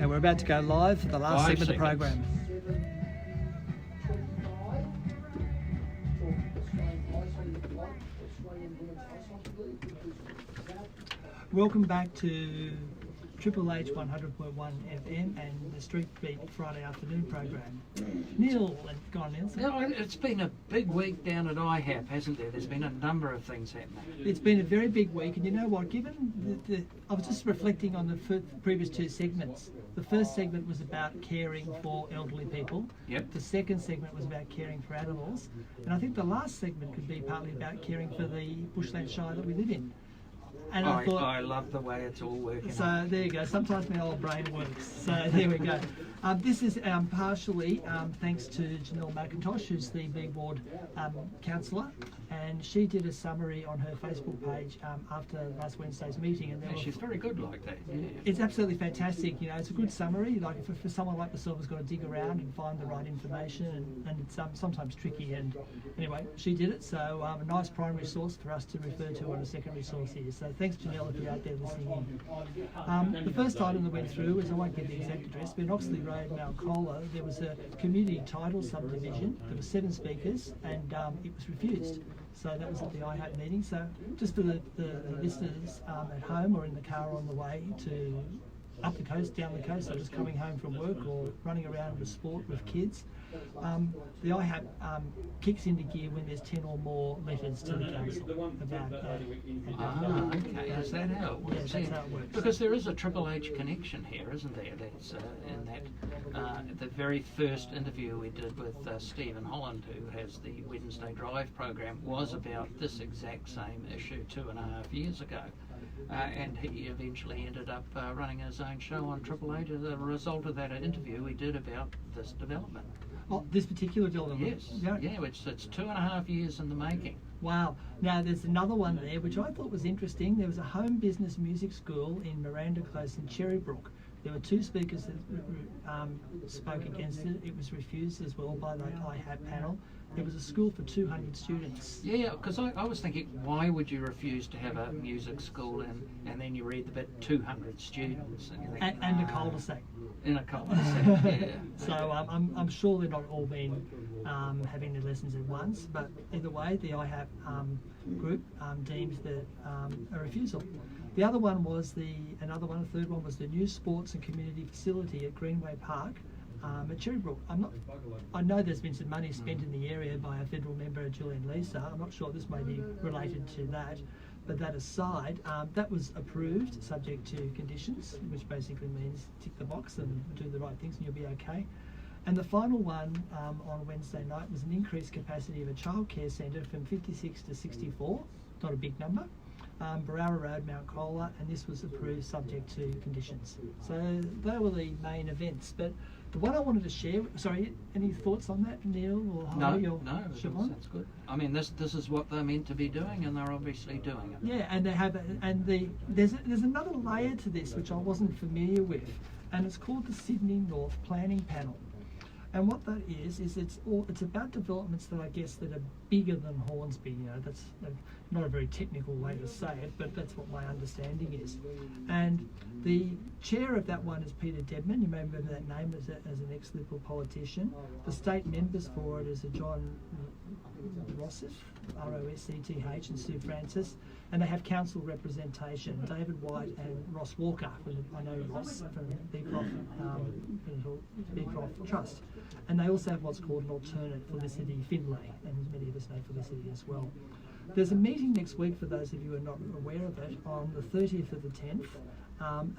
And we're about to go live for the last segment of the program. Welcome back to Triple H 100.1 FM and the Streetbeat Friday afternoon program. Neil, go on, Neil. No, it's been a big week down at IHAP, hasn't there? There's been a number of things happening. It's been a very big week, and you know what? Given I was just reflecting on the previous two segments. The first segment was about caring for elderly people. Yep. The second segment was about caring for animals, and I think the last segment could be partly about caring for the bushland shire that we live in. And I love the way it's all working. So there you go. Sometimes my old brain works. So there we go. This is partially thanks to Janelle McIntosh, who's the B Ward councillor, and she did a summary on her Facebook page after last Wednesday's meeting. And she's very good like that. Yeah. It's absolutely fantastic. You know, it's a good summary. Like for someone like myself who's got to dig around and find the right information, and it's sometimes tricky. And anyway, she did it. So a nice primary source for us to refer to on a secondary source here. So thanks, Janelle, if you're out there listening in. The first item that went through is, I won't give the exact address, but in Oxley Road, Malcola, there was a community title subdivision. There were 7 speakers, and it was refused. So that was at the IHAP meeting. So just for the listeners at home or in the car on the way to up the coast, down the coast, or just coming home from work or running around with sport with kids, the IHAP kicks into gear when there's 10 or more letters to the council about that. Okay, is that how it works? Yes, that's how it works. Because there is a Triple H connection here, isn't there? That's in that the very first interview we did with Stephen Holland, who has the Wednesday Drive program, was about this exact same issue 2.5 years ago. And he eventually ended up running his own show on Triple H as a result of that interview we did about this development. Oh, this particular development? Yes, yeah, it's 2.5 years in the making. Wow. Now there's another one there which I thought was interesting. There was a home business music school in Miranda Close in Cherrybrook. There were 2 speakers that spoke against it. It was refused as well by the IHAP panel. It was a school for 200 students. Yeah, because I was thinking, why would you refuse to have a music school and then you read the bit 200 students and you think, and a cul-de-sac. In a cul-de-sac, yeah. So I'm sure they're not all been having their lessons at once, but either way, the IHAP group deemed that a refusal. The other one was the third one was the new sports and community facility at Greenway Park at Cherrybrook. I know there's been some money spent in the area by a federal member, Julian Lisa. I'm not sure this may be related to that, but that aside, that was approved subject to conditions, which basically means tick the box and do the right things and you'll be okay. And the final one on Wednesday night was an increased capacity of a childcare centre from 56 to 64, not a big number. Barara Road, Mount Colah, and this was approved subject to conditions. So they were the main events. But the one I wanted to share, sorry, any thoughts on that, Neil or Holly? No, that's good. I mean, this is what they're meant to be doing, and they're obviously doing it. Yeah, and they have, there's another layer to this which I wasn't familiar with, and it's called the Sydney North Planning Panel. And what that is it's about developments that I guess that are bigger than Hornsby. You know, that's not a very technical way to say it, but that's what my understanding is. And the chair of that one is Peter Debman. You may remember that name as an ex-Liberal politician. The state members for it is a John Rossett, R-O-S-C-T-H, and Sue Francis. And they have council representation, David White and Ross Walker. I know Ross from Beecroft Trust. And they also have what's called an alternate, Felicity Finlay, and many of us know Felicity as well. There's a meeting next week, for those of you who are not aware of it, on the 30th of the 10th,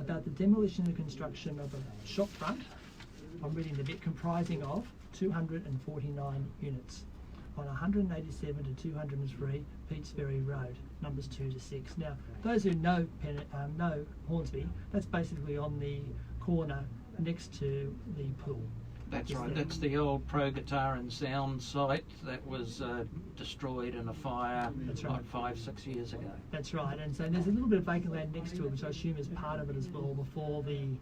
about the demolition and construction of a shop front, I'm reading the bit, comprising of 249 units on 187 to 203 Peats Ferry Road, numbers 2 to 6. Now, those who know Hornsby, that's basically on the corner next to the pool. That's right. That's the old Pro Guitar and Sound site that was destroyed in a fire about 5-6 years ago. That's right. And so there's a little bit of vacant land next to it, which I assume is part of it as well, before the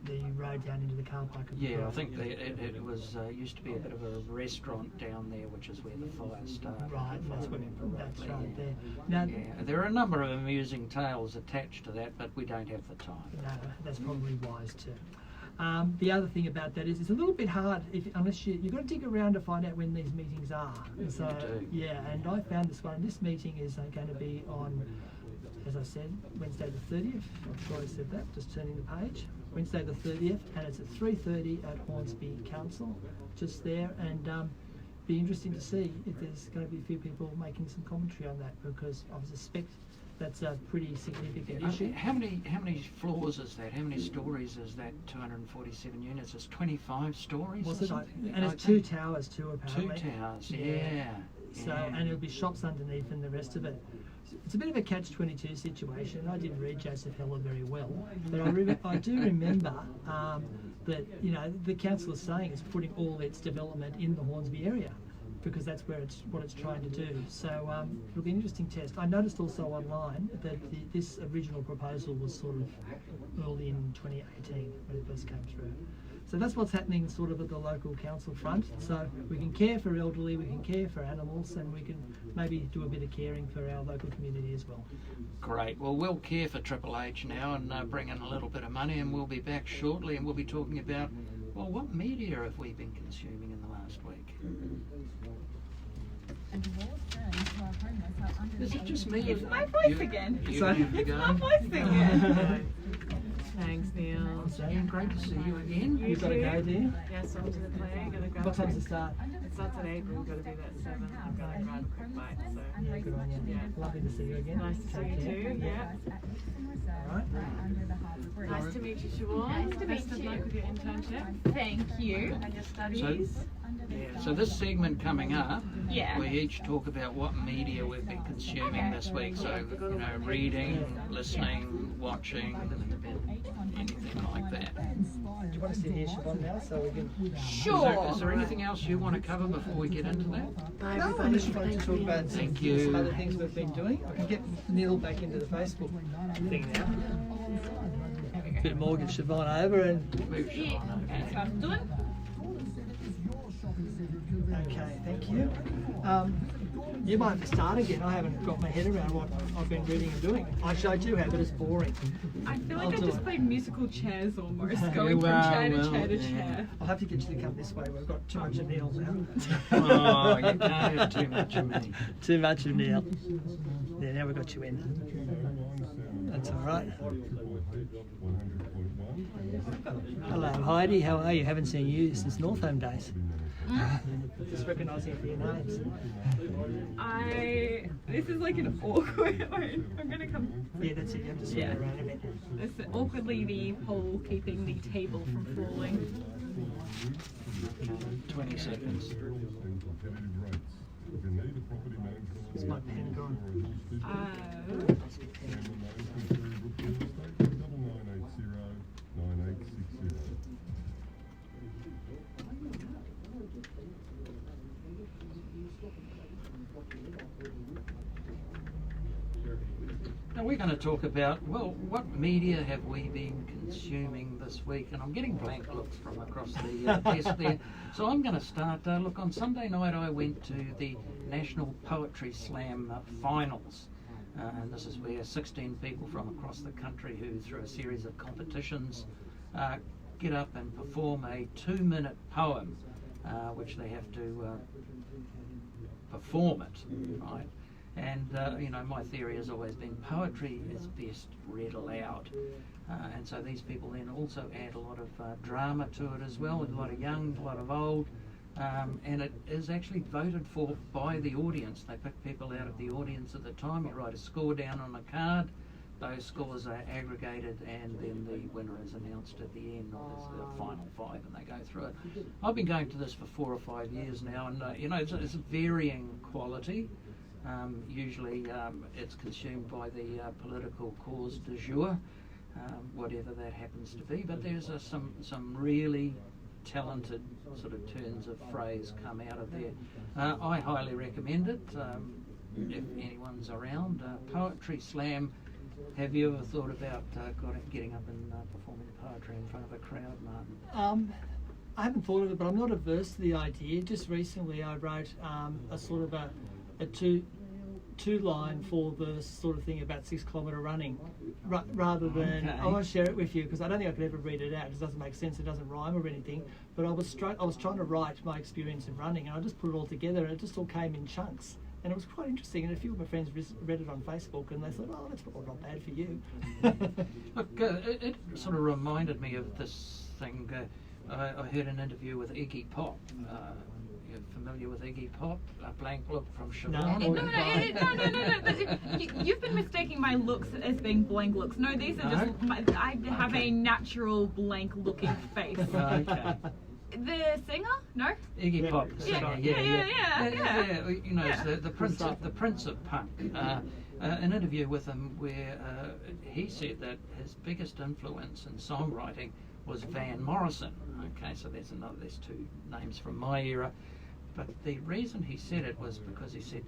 the road down into the car park. Yeah, I think it was used to be a bit of a restaurant down there, which is where the fire started. Right, that's roughly. right there. Now, yeah, there are a number of amusing tales attached to that, but we don't have the time. No, that's probably wise too. The other thing about that is it's a little bit hard unless you've got to dig around to find out when these meetings are. So yeah, and I found this one. This meeting is going to be on, as I said, Wednesday the 30th. I'm sure I said that. Just turning the page. Wednesday the 30th, and it's at 3:30 at Hornsby Council, just there. And be interesting to see if there's going to be a few people making some commentary on that, because I suspect that's a pretty significant issue. How many floors is that? How many stories is that? 247 units. It's 25 stories. Was or it? something? And it's 2 towers too, apparently. 2 towers. Yeah. So and there'll be shops underneath and the rest of it. It's a bit of a catch-22 situation. I didn't read Joseph Heller very well, but I do remember that the council is saying it's putting all its development in the Hornsby area, because that's where what it's trying to do. So it'll be an interesting test. I noticed also online that this original proposal was sort of early in 2018 when it first came through. So that's what's happening sort of at the local council front. So we can care for elderly, we can care for animals, and we can maybe do a bit of caring for our local community as well. Great. Well, we'll care for Triple H now and bring in a little bit of money, and we'll be back shortly, and we'll be talking about, well, what media have we been consuming in the last week? Is it just me? It's my voice again. It's my voice again. Thanks, Neil. Ian, great to see you again. You've got to go, do you? Yes, off to the play. Gonna grab What time's it start? It starts at 8, but we've got to be there at 7. I'm going to grab a quick bite. So. Yeah, good on you. Yeah. Lovely to see you again. Nice to see you too. Yeah. All right. Nice to meet you, Siobhan. Nice to Best meet of you. luck with your internship Thank you. and your studies. So this segment coming up, Yeah. we each talk about what media we've been consuming this week. So, reading, listening, watching, anything like that. Do you want to sit here, Siobhan, now, so we can... Sure. Is there anything else you want to cover before we get into that? Bye, No, everybody. I'm just trying to talk about Thank you. some other things we've been doing. I can get Neil back into the Facebook thing now. Bit of Morgan Siobhan over and... Move Siobhan over. That's what I'm doing. Okay, thank you. You might have to start again. I haven't got my head around what I've been reading and doing. Actually, I do have, but it's boring. I feel I'll like I do just it. played musical chairs almost, going from Well, chair to well, chair to yeah. chair. I'll have to get you to come this way. We've got too much of Neil now. Oh, you can't have too much of me. Too much of Neil. Yeah, now we've got you in. That's all right. Hello, Heidi. How are you? Haven't seen you since Northam days. Just recognising your names. This is like an awkward one. I'm gonna come. Yeah, that's it. You have to swing Yeah. around a bit. This is awkwardly the pole keeping the table from falling. 20 seconds. Is my pen gone? Now we're going to talk about, well, what media have we been consuming this week? And I'm getting blank looks from across the desk there. So I'm going to start. Look, on Sunday night I went to the National Poetry Slam finals. And this is where 16 people from across the country who, through a series of competitions, get up and perform a 2-minute poem, which they have to perform it, right? And, my theory has always been poetry is best read aloud. And so these people then also add a lot of drama to it as well, a lot of young, a lot of old. And it is actually voted for by the audience. They pick people out of the audience at the time. You write a score down on a card. Those scores are aggregated, and then the winner is announced at the end of the final 5, and they go through it. I've been going to this for 4 or 5 years now, and it's varying quality. Usually it's consumed by the political cause du jour, whatever that happens to be. But there's some really talented sort of turns of phrase come out of there. I highly recommend it if anyone's around. Poetry Slam Have you ever thought about getting up and performing poetry in front of a crowd, Martin? I haven't thought of it, but I'm not averse to the idea. Just recently I wrote a sort of a two-line, four-verse sort of thing about 6 kilometre running, rather than, I want to share it with you because I don't think I could ever read it out. It doesn't make sense, it doesn't rhyme or anything, but I was trying to write my experience of running, and I just put it all together, and it just all came in chunks. And it was quite interesting, and a few of my friends read it on Facebook, and they thought, oh, that's not bad for you. Look, it sort of reminded me of this thing. I heard an interview with Iggy Pop. You're familiar with Iggy Pop? A Blank Look from Siobhan. No. You've been mistaking my looks as being blank looks. No, these are just. I have a natural blank looking face. Okay. The singer? No? Iggy Pop, the singer. Yeah. You know, it's the prince of punk. An interview with him where he said that his biggest influence in songwriting was Van Morrison. Okay, so there's 2 names from my era. But the reason he said it was because he said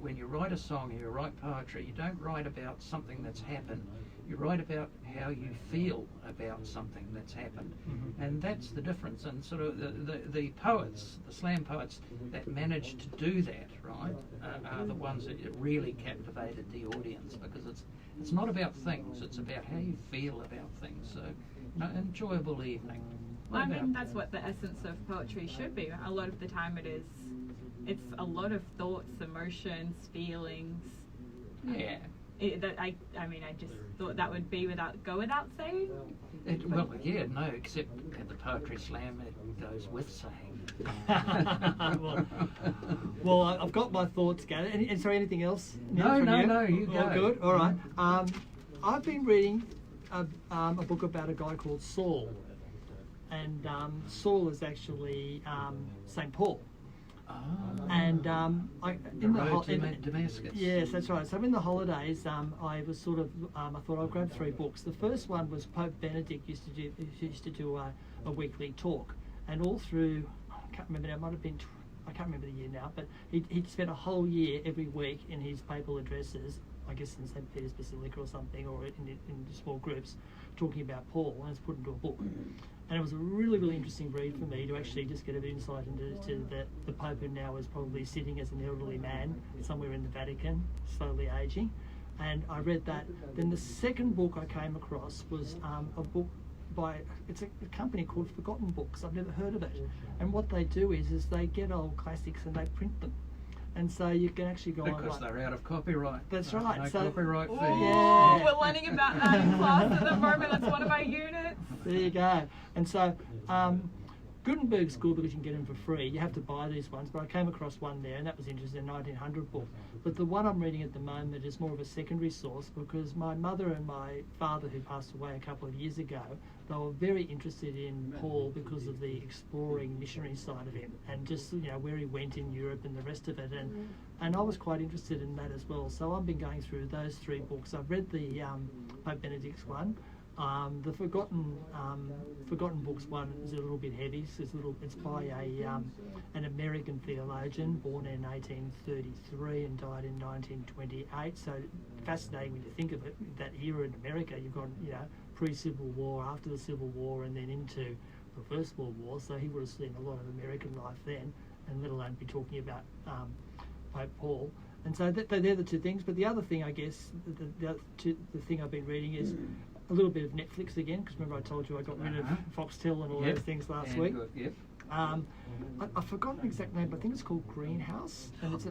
when you write a song, you write poetry, you don't write about something that's happened. You write about how you feel about something that's happened. Mm-hmm. And that's the difference. And sort of the poets, the slam poets that managed to do that, right, are the ones that really captivated the audience, because it's not about things, it's about how you feel about things. So, enjoyable evening. I mean, that's what the essence of poetry should be. A lot of the time it's a lot of thoughts, emotions, feelings. Yeah. I just thought that would go without saying. Except at the Poetry Slam it goes with saying. well, I've got my thoughts gathered. And sorry, anything else? No, you go. All good, all right. I've been reading a book about a guy called Saul. And Saul is actually St. Paul. And in Damascus. Yes, that's right. So in the holidays, I was sort of I thought I'd grab 3 books. The first one was Pope Benedict used to do a weekly talk, and all through, I can't remember now, it might have been I can't remember the year now, but he spent a whole year every week in his papal addresses, I guess in St. Peter's Basilica or something, or in small groups, talking about Paul, and it's put into a book. And it was a really, really interesting read for me to actually just get a bit of insight into the Pope, who now is probably sitting as an elderly man somewhere in the Vatican, slowly aging. And I read that. Then the second book I came across was a book it's a company called Forgotten Books. I've never heard of it. And what they do is they get old classics and they print them. And so you can actually go on. Because they're out of copyright. That's right. No copyright fees. Yeah. We're learning about that in class at the moment. That's one of our units. There you go. And so Gutenberg's good because you can get them for free. You have to buy these ones, but I came across one there, and that was interesting, a 1900 book. But the one I'm reading at the moment is more of a secondary source, because my mother and my father, who passed away a couple of years ago, they were very interested in Paul because of the exploring missionary side of him, and just where he went in Europe and the rest of it, and I was quite interested in that as well. So I've been going through those 3 books. I've read the Pope Benedict's one. The Forgotten Books one is a little bit heavy. So it's by an American theologian born in 1833 and died in 1928. So fascinating when you think of it. That era in America, you've got pre-Civil War, after the Civil War, and then into the First World War. So he would have seen a lot of American life then, and let alone be talking about Pope Paul. And so they're the 2 things. But the other thing, I guess, the thing I've been reading is a little bit of Netflix again, because remember I told you I got rid of Foxtel and all those things last week. Yep. I've forgotten the exact name, but I think it's called Greenhouse. And it's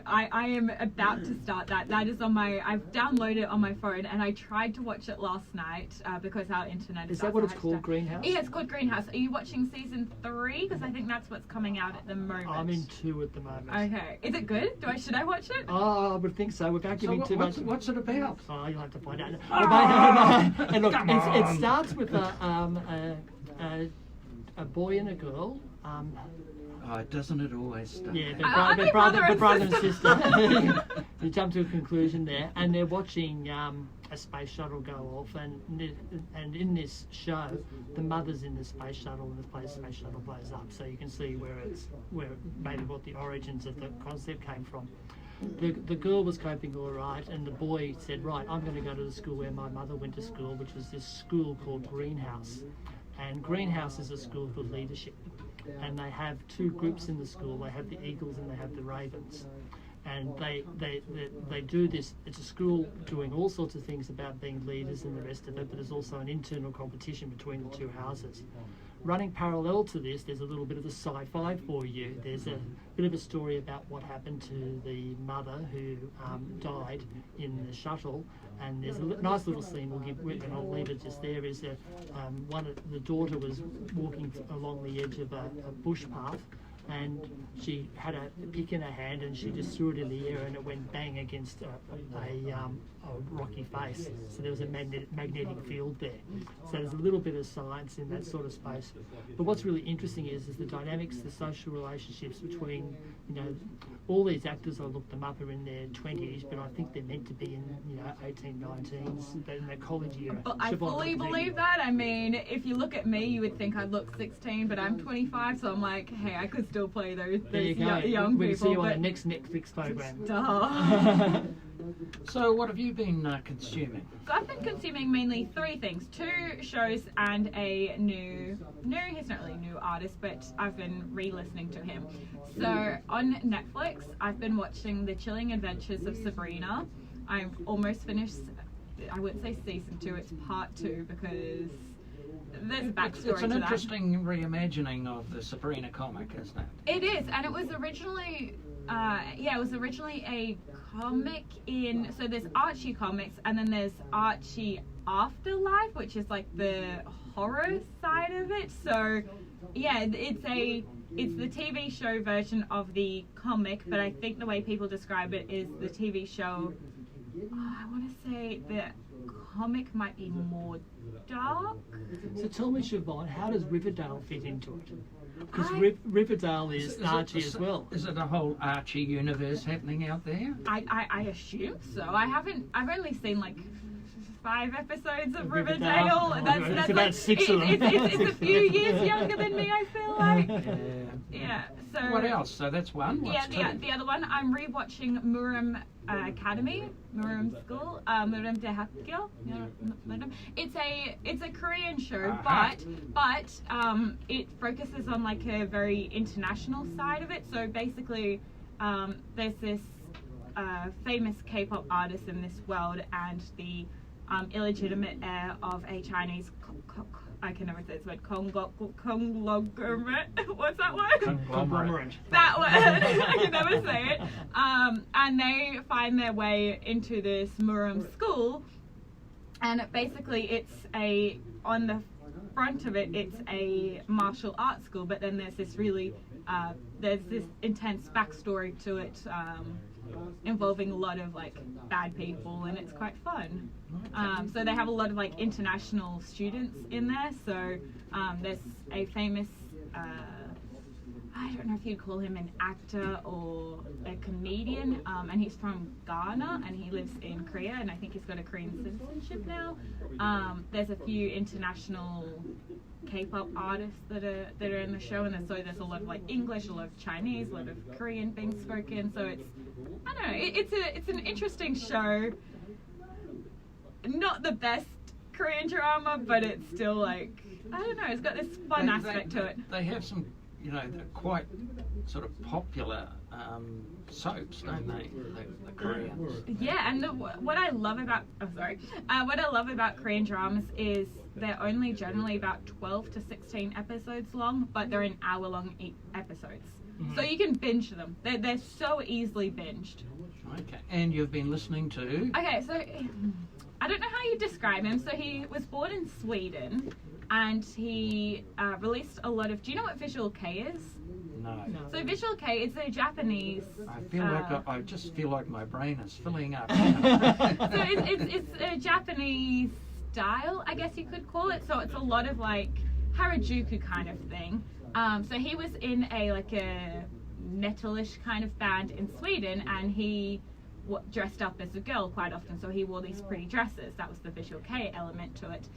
I am about to start that. That is on I've downloaded it on my phone, and I tried to watch it last night because our internet is. Is that what it's called, Greenhouse? Yeah, it's called Greenhouse. Are you watching season 3? Because I think that's what's coming out at the moment. I'm in 2 at the moment. Okay. Is it good? Should I watch it? Oh, I would think so. Without giving too much. What's it about? Oh, you'll have to find out. And look, it starts with a boy and a girl. Doesn't it always start? Yeah, they're brother and sister. You jump to a conclusion there, and they're watching a space shuttle go off, and in this show, the mother's in the space shuttle, and the space shuttle blows up. So you can see where maybe what the origins of the concept came from. the girl was coping all right, and the boy said, right, I'm going to go to the school where my mother went to school, which was this school called Greenhouse. And Greenhouse is a school for leadership. And they have two groups in the school. They have the Eagles and they have the Ravens. And they do this. It's a school doing all sorts of things about being leaders and the rest of it, but there's also an internal competition between the two houses. Running parallel to this, there's a little bit of the sci-fi for you. There's a bit of a story about what happened to the mother who died in the shuttle, and there's a nice little scene and I'll leave it just there. Is that the daughter was walking along the edge of a bush path, and she had a pick in her hand and she just threw it in the air and it went bang against a rocky face. So there was a magnetic field there. So there's a little bit of science in that sort of space. But what's really interesting is the dynamics, the social relationships between, all these actors, I looked them up, are in their 20s, but I think they're meant to be in, 18, 19s, in their college year. Well, I fully believe that. I mean, if you look at me, you would think I'd look 16, but I'm 25, so I'm like, hey, I could still play those young We'll people. see you on the next Netflix program. Duh. So what have you been consuming? So I've been consuming mainly three things: 2 shows and a new, he's not really a new artist, but I've been re-listening to him. So on Netflix, I've been watching The Chilling Adventures of Sabrina. I've almost finished, I wouldn't say season 2, it's part 2, because there's a backstory to that. It's an interesting reimagining of the Sabrina comic, isn't it? It is, and it was originally, a comic so there's Archie comics, and then there's Archie Afterlife, which is like the horror side of it. So yeah, it's the TV show version of the comic, but I think the way people describe it is the TV show, I want to say the comic might be more dark. So tell me, Siobhan, how does Riverdale fit into it? Because Riverdale is Archie as well. Is it a whole Archie universe happening out there? I assume so. I've only seen like 5 episodes of Riverdale. That's about like, 6 of them. It's a few years younger than me, I feel like. Yeah. So what else? So that's one. What's the other one, I'm rewatching Muram Academy, Muram School, Muram Dehakyo. It's a Korean show, but it focuses on like a very international side of it. So basically, there's this famous K-pop artist in this world, and the illegitimate heir of a Chinese I can never say this word, conglomerate. What's that word? Conglomerate. That word. I can never say it. And they find their way into this Muram school, and basically on the front of it's a martial arts school, but then there's this really, there's this intense backstory to it, involving a lot of like bad people, and it's quite fun. So they have a lot of like international students in there. So there's a famous, I don't know if you'd call him an actor or a comedian, and he's from Ghana and he lives in Korea, and I think he's got a Korean citizenship now. There's a few international K-pop artists that are in the show, and there's a lot of like English, a lot of Chinese, a lot of Korean being spoken. So it's, I don't know, it's an interesting show. Not the best Korean drama, but it's still like, I don't know, it's got this fun aspect to it. They have some, they're quite sort of popular soaps, don't they? The Koreans. Yeah, and what I love about Korean dramas is they're only generally about 12 to 16 episodes long, but they're an hour-long episodes. Mm-hmm. So you can binge them. They're so easily binged. Okay, and you've been listening to? Okay, so I don't know how you describe him. So he was born in Sweden, and he released a lot of... Do you know what Visual K is? No. So Visual K is a Japanese... I just feel like my brain is filling up. So it's a Japanese style, I guess you could call it. So it's a lot of like Harajuku kind of thing. So he was in a metalish kind of band in Sweden, and he dressed up as a girl quite often. So he wore these pretty dresses. That was the Visual K element to it.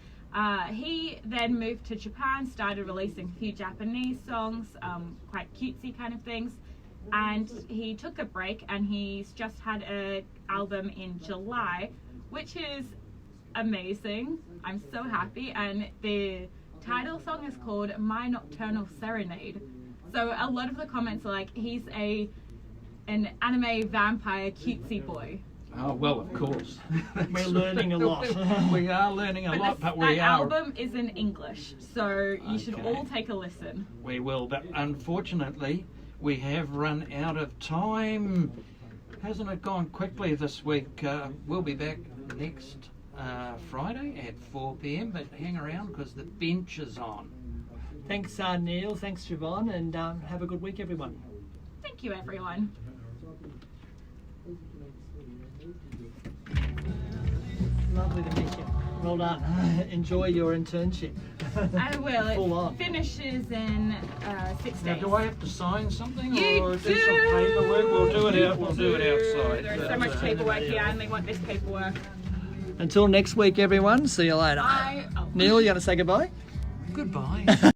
He then moved to Japan, started releasing a few Japanese songs, quite cutesy kind of things. and he took a break, and he's just had an album in July, which is amazing. I'm so happy, and the title song is called My Nocturnal Serenade. So a lot of the comments are like, he's an anime vampire cutesy boy. Oh, well, of course. We're learning a lot. We are learning a lot, but that we are. album is in English, so you should Okay. all take a listen. We will, but unfortunately, we have run out of time. Hasn't it gone quickly this week? We'll be back next Friday at 4 p.m, but hang around because the bench is on. Thanks, Neil. Thanks, Siobhan, and have a good week, everyone. Thank you, everyone. Lovely to meet you. Well done. Enjoy your internship. I will. Full It on. finishes in 6 Now, days. do I have to sign something You or do some do. paperwork? We'll do it out. We'll do it outside. There's so But, much paperwork here, and they want this paperwork. Until next week, everyone. See you later. Neil, you going to say goodbye? Goodbye.